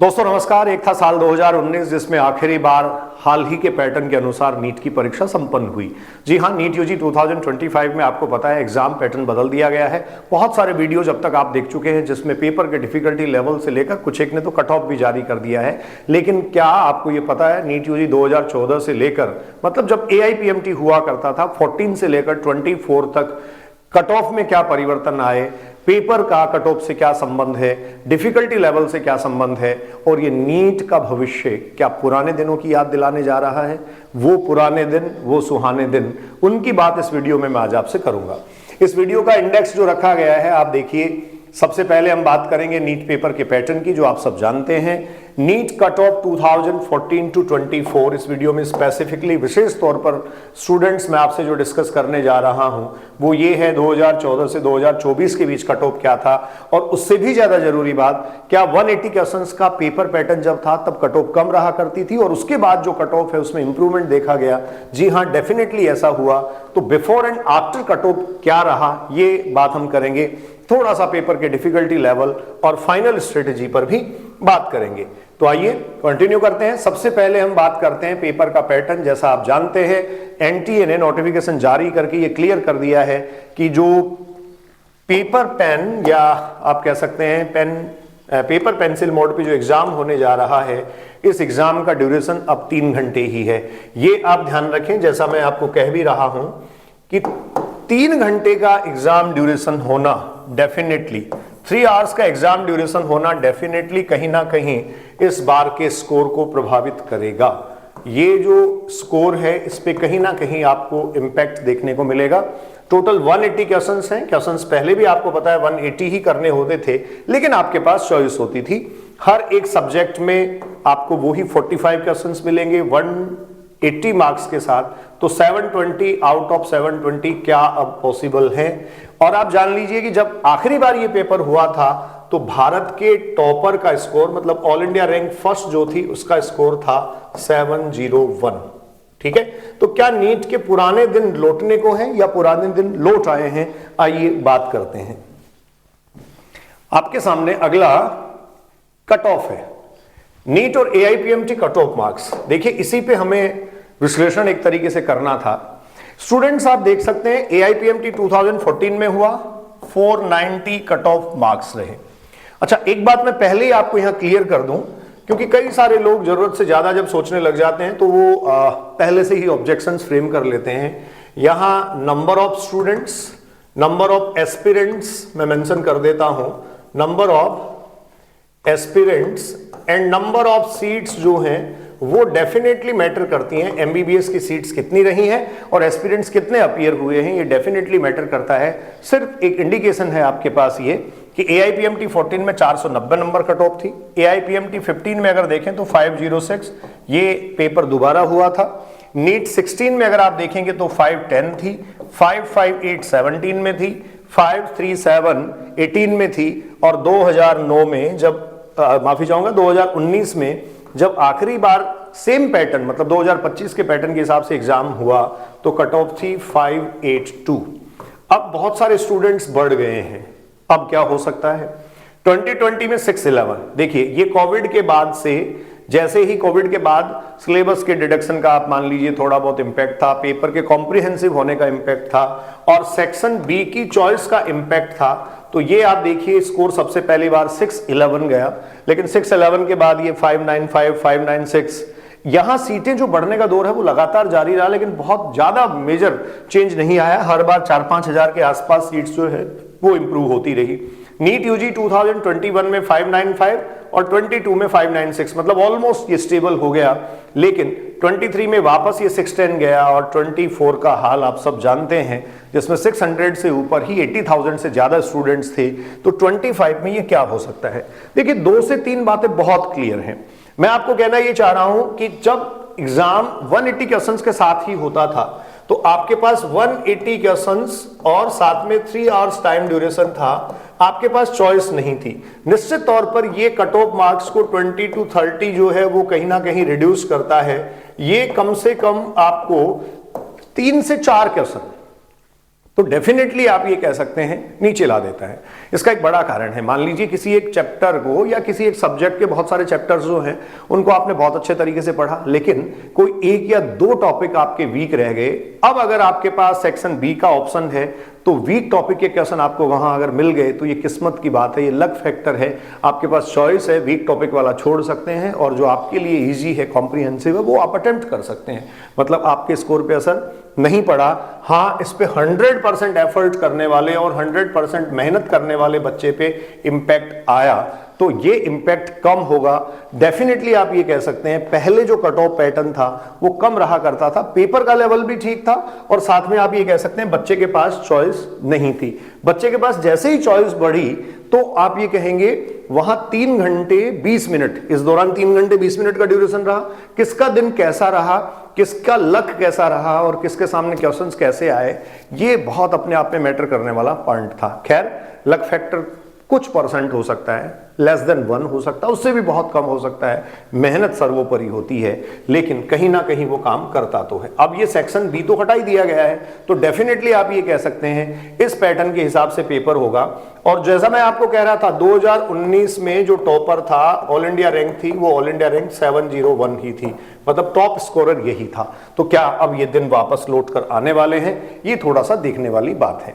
दोस्तों नमस्कार। एक था साल 2019 जिसमें आखिरी बार हाल ही के पैटर्न के अनुसार नीट की परीक्षा संपन्न हुई। जी हां, नीट यूजी 2025 में आपको पता है एग्जाम पैटर्न बदल दिया गया है। बहुत सारे वीडियो जब तक आप देख चुके हैं जिसमें पेपर के डिफिकल्टी लेवल से लेकर कुछ एक ने तो कट ऑफ भी जारी कर दिया है। लेकिन क्या आपको ये पता है नीट यूजी 2014 से लेकर मतलब जब AIPMT हुआ करता था 14 से लेकर 24 तक कट ऑफ में क्या परिवर्तन आए, पेपर का कट ऑफ से क्या संबंध है, डिफिकल्टी लेवल से क्या संबंध है और ये नीट का भविष्य क्या पुराने दिनों की याद दिलाने जा रहा है। वो पुराने दिन, वो सुहाने दिन, उनकी बात इस वीडियो में मैं आज आपसे करूंगा। इस वीडियो का इंडेक्स जो रखा गया है आप देखिए। सबसे पहले हम बात करेंगे नीट पेपर के पैटर्न की जो आप सब जानते हैं। नीट कट ऑफ 2014 टू 24 इस वीडियो में स्पेसिफिकली विशेष तौर पर स्टूडेंट्स मैं आपसे जो डिस्कस करने जा रहा हूं वो ये है 2014 से 2024 के बीच कट ऑफ क्या था। और उससे भी ज्यादा जरूरी बात, क्या 180 क्वेश्चंस का पेपर पैटर्न जब था तब कट ऑफ कम रहा करती थी और उसके बाद जो कट ऑफ है उसमें इंप्रूवमेंट देखा गया। जी हां, डेफिनेटली ऐसा हुआ। तो before and after cut off क्या रहा ये बात हम करेंगे। थोड़ा सा पेपर के डिफिकल्टी लेवल और फाइनल स्ट्रेटेजी पर भी बात करेंगे। तो आइए कंटिन्यू करते हैं। सबसे पहले हम बात करते हैं पेपर का पैटर्न। जैसा आप जानते हैं NTA ने नोटिफिकेशन जारी करके ये क्लियर कर दिया है कि जो पेपर पेन या आप कह सकते हैं पेपर पेंसिल मोड पे जो एग्जाम होने जा रहा है इस एग्जाम का ड्यूरेशन अब 3 घंटे ही है। ये आप ध्यान रखें, जैसा मैं आपको कह भी रहा हूं कि 3 घंटे का एग्जाम ड्यूरेशन होना डेफिनेटली 3 आवर्स का एग्जाम ड्यूरेशन होना डेफिनेटली कहीं ना कहीं इस बार के स्कोर को प्रभावित करेगा। ये जो स्कोर है इस पे कहीं ना कहीं आपको इंपैक्ट देखने को मिलेगा। टोटल 180 क्वेश्चंस हैं। क्वेश्चंस पहले भी आपको पता है 180 ही करने होते थे, लेकिन आपके पास चॉइस होती थी। हर एक सब्जेक्ट में आपको वही 45 क्वेश्चंस मिलेंगे 180 मार्क्स के साथ। तो 720 आउट ऑफ 720 क्या अब पॉसिबल है। और आप जान लीजिए कि जब आखिरी बार ये पेपर हुआ था तो भारत के टॉपर का स्कोर मतलब ऑल इंडिया रैंक फर्स्ट जो थी उसका स्कोर था 701। ठीक है, तो क्या नीट के पुराने दिन लौटने को हैं या पुराने दिन लौट आए हैं, आइए बात करते हैं। आपके सामने अगला कट ऑफ है नीट और AIPMT कट ऑफ मार्क्स। देखिए इसी पे हमें विश्लेषण एक तरीके से करना था। स्टूडेंट्स आप देख सकते हैं AIPMT 2014 में हुआ 490 कट ऑफ मार्क्स रहे। अच्छा, एक बात मैं पहले ही आपको यहां क्लियर कर दूं क्योंकि कई सारे लोग जरूरत से ज्यादा जब सोचने लग जाते हैं तो वो पहले से ही ऑब्जेक्शंस फ्रेम कर लेते हैं। यहां number of students, number of aspirants मैं मेंशन कर देता हूं, number of aspirants and number of seats जो हैं वो डेफिनेटली मैटर करती हैं। MBBS की सीट्स कितनी रही हैं और एस्पिरेंट्स कितने अपीयर हुए हैं ये डेफिनेटली मैटर करता है। सिर्फ एक इंडिकेशन है आपके पास ये कि AIPMT 14 में 490 नंबर कट ऑफ थी। AIPMT 15 में अगर देखें तो 506 ये पेपर दोबारा हुआ था। नीट 16 में अगर आप देखेंगे तो 510 थी, 558 17 में थी, 537 18 में थी और 2009 में जब माफी चाहूंगा 2019 में जब आखिरी बार सेम पैटर्न मतलब 2025 के पैटर्न के हिसाब से एग्जाम हुआ तो कट ऑफ थी 582। अब बहुत सारे स्टूडेंट्स बढ़ गए हैं। अब क्या हो सकता है 2020 में 611। देखिए ये कोविड के बाद से, जैसे ही कोविड के बाद सिलेबस के डिडक्शन का आप मान लीजिए थोड़ा बहुत इंपैक्ट था, पेपर के कॉम्प्रिहेंसिव होने का इंपैक्ट था और सेक्शन बी की चॉइस का इंपैक्ट था। तो ये आप देखिए स्कोर सबसे पहली बार 611 गया, लेकिन 611 के बाद ये 595 596 यहां सीटें जो बढ़ने का दौर है वो लगातार जारी रहा, लेकिन बहुत ज्यादा मेजर चेंज नहीं आया। हर बार 4-5 हजार के आसपास सीट्स जो है वो इंप्रूव होती रही। नीट यूजी 2021 में 595 और 22 में 596 मतलब ऑलमोस्ट ये स्टेबल हो गया, लेकिन 23 में वापस ये 610 गया और 24 का हाल आप सब जानते हैं जिसमें 600 से ऊपर ही 80,000 से ज्यादा स्टूडेंट्स थे। तो 25 में ये क्या हो सकता है। देखिए 2 से 3 बातें बहुत क्लियर हैं। मैं आपको कहना ये चाह रहा हूं कि जब एग्जाम 180 क्वेश्चंस के साथ ही होता था तो आपके पास 180 क्वेश्चंस और साथ में 3 आवर्स टाइम ड्यूरेशन था, आपके पास चॉइस नहीं थी। निश्चित तौर पर ये कट ऑफ मार्क्स को 20 to 30 जो है वो कहीं ना कहीं रिड्यूस करता है। ये कम से कम आपको 3 से 4 क्वेश्चन तो डेफिनेटली आप ये कह सकते हैं नीचे ला देता है। इसका एक बड़ा कारण है, मान लीजिए किसी एक चैप्टर को या किसी एक सब्जेक्ट के बहुत सारे चैप्टर्स जो हैं उनको आपने बहुत अच्छे तरीके से पढ़ा, लेकिन कोई एक या दो टॉपिक आपके वीक रह गए। अब अगर आपके पास सेक्शन बी का ऑप्शन है तो वीक टॉपिक के क्वेश्चन आपको वहां अगर मिल गए तो ये किस्मत की बात है, ये लक फैक्टर है। आपके पास चॉइस है, वीक टॉपिक वाला छोड़ सकते हैं और जो आपके लिए इजी है, कॉम्प्रिहेंसिव है, वो आप अटेम्प्ट कर सकते हैं। मतलब आपके स्कोर पे असर नहीं पड़ा। हाँ, इस पे 100% एफर्ट करने वाले और 100% मेहनत करने वाले बच्चे पे इंपैक्ट आया, तो ये इंपैक्ट कम होगा। डेफिनेटली आप ये कह सकते हैं पहले जो कट ऑफ पैटर्न था वो कम रहा करता था, पेपर का लेवल भी ठीक था और साथ में आप ये कह सकते हैं बच्चे के पास चॉइस नहीं थी। बच्चे के पास जैसे ही चॉइस बढ़ी तो आप ये कहेंगे वहां 3 घंटे 20 मिनट, इस दौरान 3 घंटे 20 मिनट का ड्यूरेशन रहा। किसका दिन कैसा रहा, किसका लक कैसा रहा और किसके सामने क्वेश्चंस कैसे आए, ये बहुत अपने आप में मैटर करने वाला पॉइंट था। खैर, लक फैक्टर कुछ परसेंट हो सकता है, लेस देन 1 हो सकता है, उससे भी बहुत कम हो सकता है। मेहनत सर्वोपरि होती है, लेकिन कहीं ना कहीं वो काम करता तो है। अब ये सेक्शन बी तो हटा ही दिया गया है, तो डेफिनेटली आप ये कह सकते हैं इस पैटर्न के हिसाब से पेपर होगा। और जैसा मैं आपको कह रहा था 2019 में जो टॉपर था, ऑल इंडिया रैंक थी, वो ऑल इंडिया रैंक 701 ही थी, मतलब टॉप स्कोरर यही था। तो क्या अब ये दिन वापस लौट कर आने वाले हैं, ये थोड़ा सा देखने वाली बात है।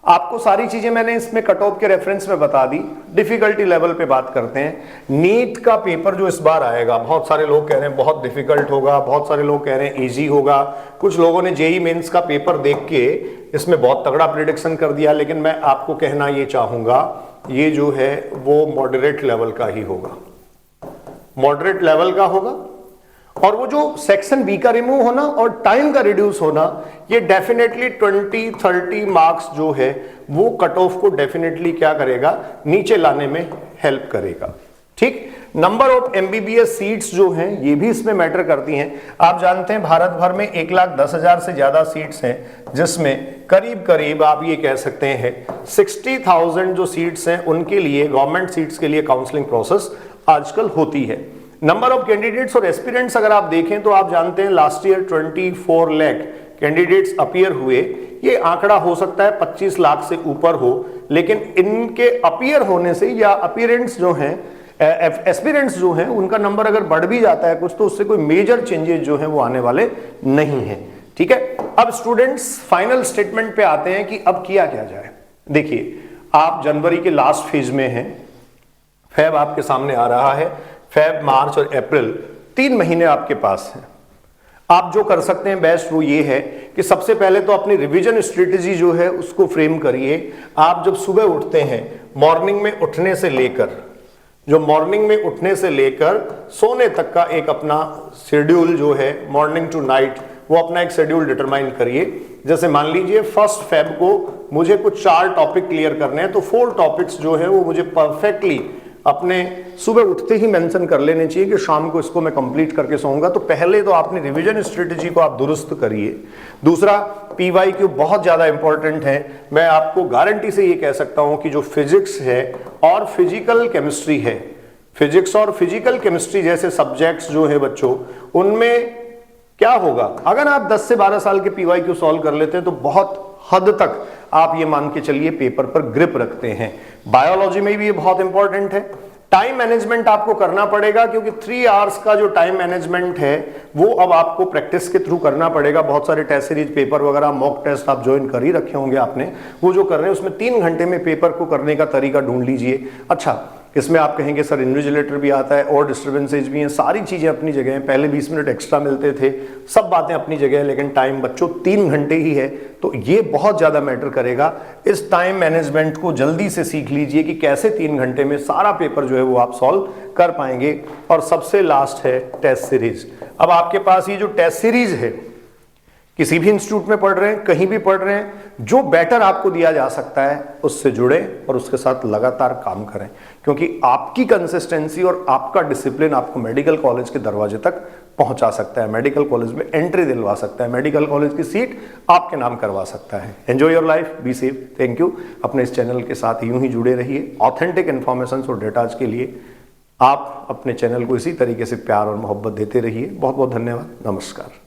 आपको सारी चीजें मैंने इसमें कट ऑफ के रेफरेंस में बता दी। डिफिकल्टी लेवल पे बात करते हैं। नीट का पेपर जो इस बार आएगा, बहुत सारे लोग कह रहे हैं बहुत डिफिकल्ट होगा, बहुत सारे लोग कह रहे हैं इजी होगा। कुछ लोगों ने जेईई मेंस का पेपर देख के इसमें बहुत तगड़ा प्रेडिक्शन कर दिया, लेकिन मैं आपको कहना ये चाहूंगा ये जो है वो मॉडरेट लेवल का ही होगा, मॉडरेट लेवल का होगा। और वो जो सेक्शन बी का रिमूव होना और टाइम का रिड्यूस होना, ये डेफिनेटली 20-30 मार्क्स जो है वो कट ऑफ को डेफिनेटली क्या करेगा, नीचे लाने में हेल्प करेगा। ठीक, नंबर ऑफ एमबीबीएस सीट्स जो हैं ये भी इसमें मैटर करती हैं। आप जानते हैं भारत भर में 1,10,000 से ज्यादा सीट्स हैं, जिसमें करीब करीब आप ये कह सकते हैं 60,000 जो सीट्स हैं उनके लिए, गवर्नमेंट सीट्स के लिए काउंसलिंग प्रोसेस आजकल होती है। नंबर ऑफ कैंडिडेट्स और एस्पिरेंट्स अगर आप देखें तो आप जानते हैं last year 24 lakh candidates appear हुए। ये आंकड़ा हो सकता है 25 लाख से ऊपर हो, लेकिन इनके अपीयर होने से या अपीयरेंट्स जो हैं, एस्पिरेंट्स जो हैं, उनका नंबर अगर बढ़ भी जाता है कुछ, तो उससे कोई मेजर चेंजेस जो हैं वो आने वाले नहीं हैं। ठीक है, अब स्टूडेंट्स फाइनल स्टेटमेंट पे आते हैं कि अब किया क्या जाए। देखिए, आप जनवरी के लास्ट फेज में हैं, फेब आपके सामने आ रहा है, फेब, मार्च और अप्रैल 3 महीने आपके पास हैं। आप जो कर सकते हैं बेस्ट वो ये है कि सबसे पहले तो अपनी रिवीजन स्ट्रेटेजी जो है उसको फ्रेम करिए। आप जब सुबह उठते हैं, मॉर्निंग में उठने से लेकर, जो मॉर्निंग में उठने से लेकर सोने तक का एक अपना शेड्यूल जो है, मॉर्निंग टू नाइट, वो अपना एक शेड्यूल डिटरमाइन करिए। जैसे मान लीजिए 1 फेब को मुझे कुछ 4 टॉपिक क्लियर करने हैं, तो 4 टॉपिक्स जो है वो मुझे परफेक्टली अपने सुबह उठते ही मेंशन कर लेने चाहिए कि शाम को इसको मैं कंप्लीट करके सोऊंगा। तो पहले तो आपने रिवीजन स्ट्रेटेजी को आप दुरुस्त करिए। दूसरा, पीवाईक्यू बहुत ज्यादा इंपॉर्टेंट है। मैं आपको गारंटी से ये कह सकता हूं कि जो फिजिक्स है और फिजिकल केमिस्ट्री है, फिजिक्स और फिजिकल केमिस्ट्री जैसे सब्जेक्ट्स जो है बच्चों, उनमें क्या होगा, अगर आप 10 से 12 साल के पीवाईक्यू सॉल्व कर लेते हैं तो बहुत हद तक आप ये मान के चलिए पेपर पर ग्रिप रखते हैं। बायोलॉजी में भी ये बहुत इंपॉर्टेंट है। टाइम मैनेजमेंट आपको करना पड़ेगा, क्योंकि 3 आवर्स का जो टाइम मैनेजमेंट है वो अब आपको प्रैक्टिस के थ्रू करना पड़ेगा। बहुत सारे टेस्ट सीरीज पेपर वगैरह, मॉक टेस्ट आप ज्वाइन कर ही रखे होंगे आपने, वो जो कर रहे हैं उसमें 3 घंटे में पेपर को करने का तरीका ढूंढ लीजिए। अच्छा, इसमें आप कहेंगे सर इन्विजिलेटर भी आता है और डिस्टर्बेंसेज भी हैं, सारी चीजें अपनी जगह हैं, पहले 20 मिनट एक्स्ट्रा मिलते थे, सब बातें अपनी जगह है, लेकिन टाइम बच्चों 3 घंटे ही है, तो ये बहुत ज्यादा मैटर करेगा। इस टाइम मैनेजमेंट को जल्दी से सीख लीजिए कि कैसे 3 घंटे में सारा पेपर जो है वो आप सॉल्व कर पाएंगे। और सबसे लास्ट है टेस्ट सीरीज। अब आपके पास ये जो टेस्ट सीरीज है, किसी भी इंस्टीट्यूट में पढ़ रहे हैं, कहीं भी पढ़ रहे हैं, जो बेटर आपको दिया जा सकता है उससे जुड़े और उसके साथ लगातार काम करें, क्योंकि आपकी कंसिस्टेंसी और आपका डिसिप्लिन आपको मेडिकल कॉलेज के दरवाजे तक पहुंचा सकता है, मेडिकल कॉलेज में एंट्री दिलवा सकता है, मेडिकल कॉलेज की सीट आपके नाम करवा सकता है। Enjoy your life, be safe, thank you. अपने इस चैनल के साथ यूं ही जुड़े रहिए। ऑथेंटिक इन्फॉर्मेशन और डेटाज के लिए आप अपने चैनल को इसी तरीके से प्यार और मोहब्बत देते रहिए। बहुत बहुत धन्यवाद, नमस्कार।